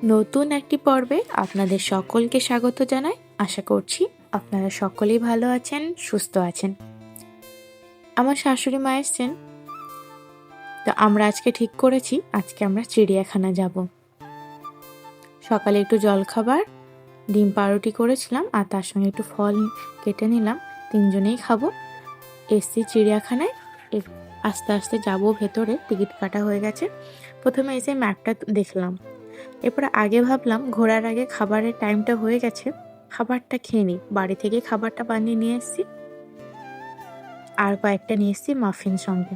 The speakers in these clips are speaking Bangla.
নতুন একটি পর্বে আপনাদের সকলকে স্বাগত জানাই। আশা করছি আপনারা সকলেই ভালো আছেন, সুস্থ আছেন। আমার শাশুড়ি মা এসছেন, তো আমরা আজকে ঠিক করেছি আজকে আমরা চিড়িয়াখানা যাব। সকালে একটু জলখাবার, ডিম পাউরুটি করেছিলাম আর তার সঙ্গে একটু ফল কেটে নিলাম, তিনজনেই খাবো। এসছি চিড়িয়াখানায়, আস্তে আস্তে যাব ভেতরে। টিকিট কাটা হয়ে গেছে। প্রথমে এসে ম্যাপটা দেখলাম, এরপরে আগে ভাবলাম ঘোরার আগে খাবারের টাইমটা হয়ে গেছে, খাবারটা খেয়ে নিই। বাড়ি থেকে খাবারটা বানিয়ে নিয়ে এসেছি, আর কয়েকটা নিয়ে এসেছি মাফিন সঙ্গে।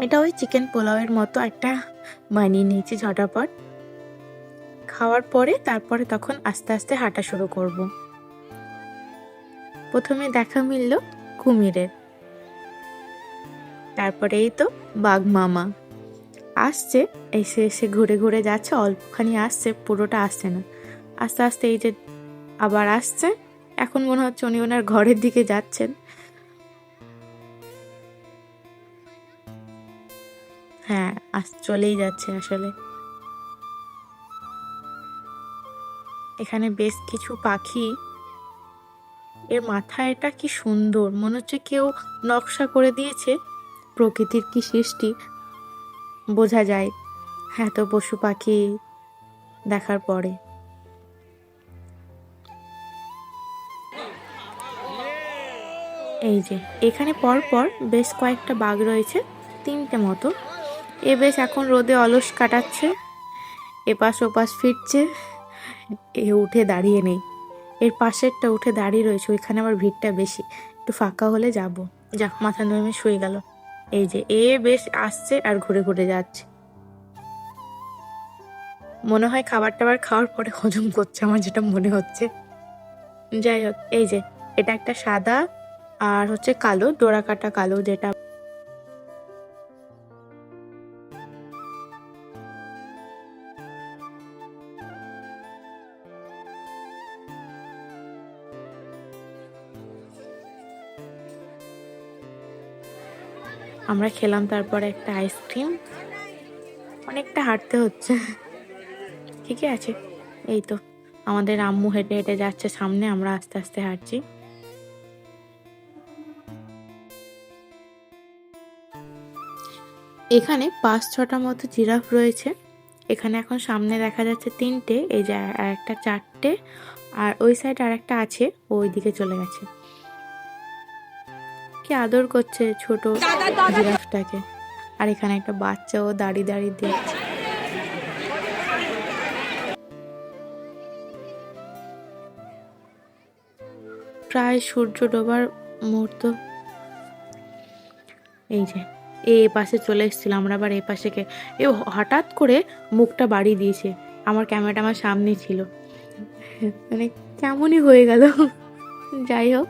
এটা ওই চিকেন পোলাওয়ের মতো একটা বানিয়ে নিয়েছি ঝটাপট। খাওয়ার পরে তারপরে তখন আস্তে আস্তে হাঁটা শুরু করব। প্রথমে দেখা মিলল কুমিরের, তারপরে এই তো বাঘ মামা আসছে, এসে এসে ঘুরে ঘুরে যাচ্ছে। অল্পখানি আসছে, পুরোটা আসছে না। আস্তে আস্তে এই যে আবার আসছে। এখন মনে হচ্ছে উনি ওনার ঘরের দিকে যাচ্ছেন। হ্যাঁ, চলেই যাচ্ছে আসলে। এখানে বেশ কিছু পাখি, এর মাথায় এটা কি সুন্দর, মনে হচ্ছে কেউ নকশা করে দিয়েছে। প্রকৃতির কি সৃষ্টি বোঝা যায় এত পশু পাখি দেখার পরে। এই যে এখানে পরপর বেশ কয়েকটা বাঘ রয়েছে, 3টে মতো। এ বেশ এখন রোদে অলস কাটাচ্ছে, এপাশ ওপাশ ফিরছে। এ উঠে দাঁড়িয়ে নেই, এর পাশেরটা উঠে দাঁড়িয়ে রয়েছে, ওইখানে আবার ভিড়টা বেশি। একটু ফাঁকা হলে যাব। যাক, মাথা নেমে শুয়ে গেল। এই যে এ বেশ আসছে আর ঘুরে ঘুরে যাচ্ছে। মনে হয় খাবার টাবার খাওয়ার পরে হজম করছে, আমার যেটা মনে হচ্ছে। যাই হোক, এই যে এটা একটা সাদা আর হচ্ছে কালো, ডোরা কাটা কালো, যেটা আমরা খেলাম। তারপরে একটা আইসক্রিম। অনেকটা হাঁটতে হচ্ছে, ঠিকই আছে। এই তো আমাদের আম্মু হেঁটে হেঁটে যাচ্ছে সামনে, আমরা আস্তে আস্তে হাঁটছি। এখানে 5-6টা মতো জিরাফ রয়েছে। এখানে এখন সামনে দেখা যাচ্ছে 3টে, এই যে আর একটা 4টে, আর ওই সাইড আর একটা আছে, ওই দিকে চলে গেছে। কি আদর করছে ছোট জিরাফটাকে। আর এখানে একটা বাচ্চাও দাঁড়িয়ে দাঁড়িয়ে দেখছে। প্রায় সূর্য ডোবার মুহূর্ত। এই যে এ পাশে চলে এসেছিলাম, আমরা আবার এ পাশে এ হঠাৎ করে মুখটা বাড়িয়ে দিয়েছে। আমার ক্যামেরাটা আমার সামনে ছিল, মানে কেমনই হয়ে গেল। যাই হোক,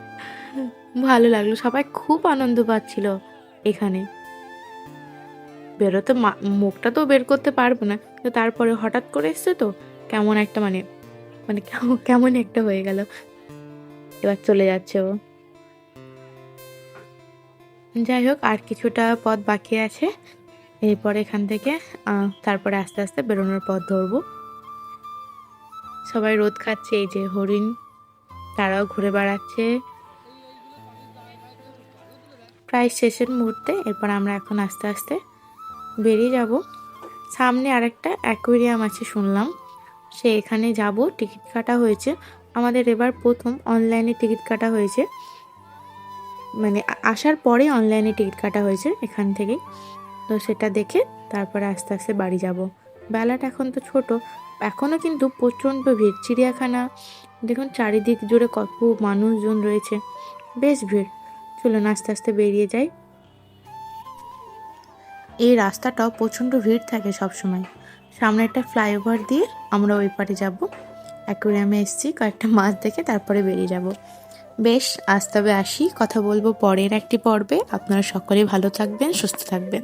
ভালো লাগলো, সবাই খুব আনন্দ পাচ্ছিল। এখানে বেরোতে মুখটা তো বের করতে পারবো না, তো তারপরে হঠাৎ করে এসছে তো কেমন একটা মানে মানে কেমন একটা হয়ে গেল। এবার চলে যাচ্ছে ও। যাই হোক, আর কিছুটা পথ বাকি আছে। এরপর এখান থেকে তারপরে আস্তে আস্তে বেরোনোর পথ ধরবো। সবাই রোদ খাচ্ছে, এই যে হরিণ, তারাও ঘুরে বেড়াচ্ছে। প্রায় শেষের মুহূর্তে। এরপর আমরা এখন আস্তে আস্তে বেরিয়ে যাব। সামনে আরেকটা অ্যাকোয়ারিয়াম আছে শুনলাম, সে এখানে যাব। টিকিট কাটা হয়েছে আমাদের, এবার প্রথম অনলাইনে টিকিট কাটা হয়েছে, মানে আসার পরে অনলাইনে টিকিট কাটা হয়েছে এখান থেকে। তো সেটা দেখে তারপরে আস্তে আস্তে বাড়ি যাব। বেলাটা এখন তো ছোট, এখনও কিন্তু প্রচণ্ড ভিড়। চিড়িয়াখানা দেখুন চারিদিক জুড়ে কত মানুষজন রয়েছে, বেশ ভিড়। চলুন আস্তে আস্তে বেরিয়ে যাই। এই রাস্তাটাও প্রচণ্ড ভিড় থাকে সবসময়। সামনে একটা ফ্লাইওভার দিয়ে আমরা ওই পারে যাব। অ্যাকোয়ারিয়ামে এসেছি, কয়েকটা মাছ দেখে তারপরে বেরিয়ে যাব। বেশ, আজ তবে আসি, কথা বলবো পরের একটি পর্বে। আপনারা সকলে ভালো থাকবেন, সুস্থ থাকবেন।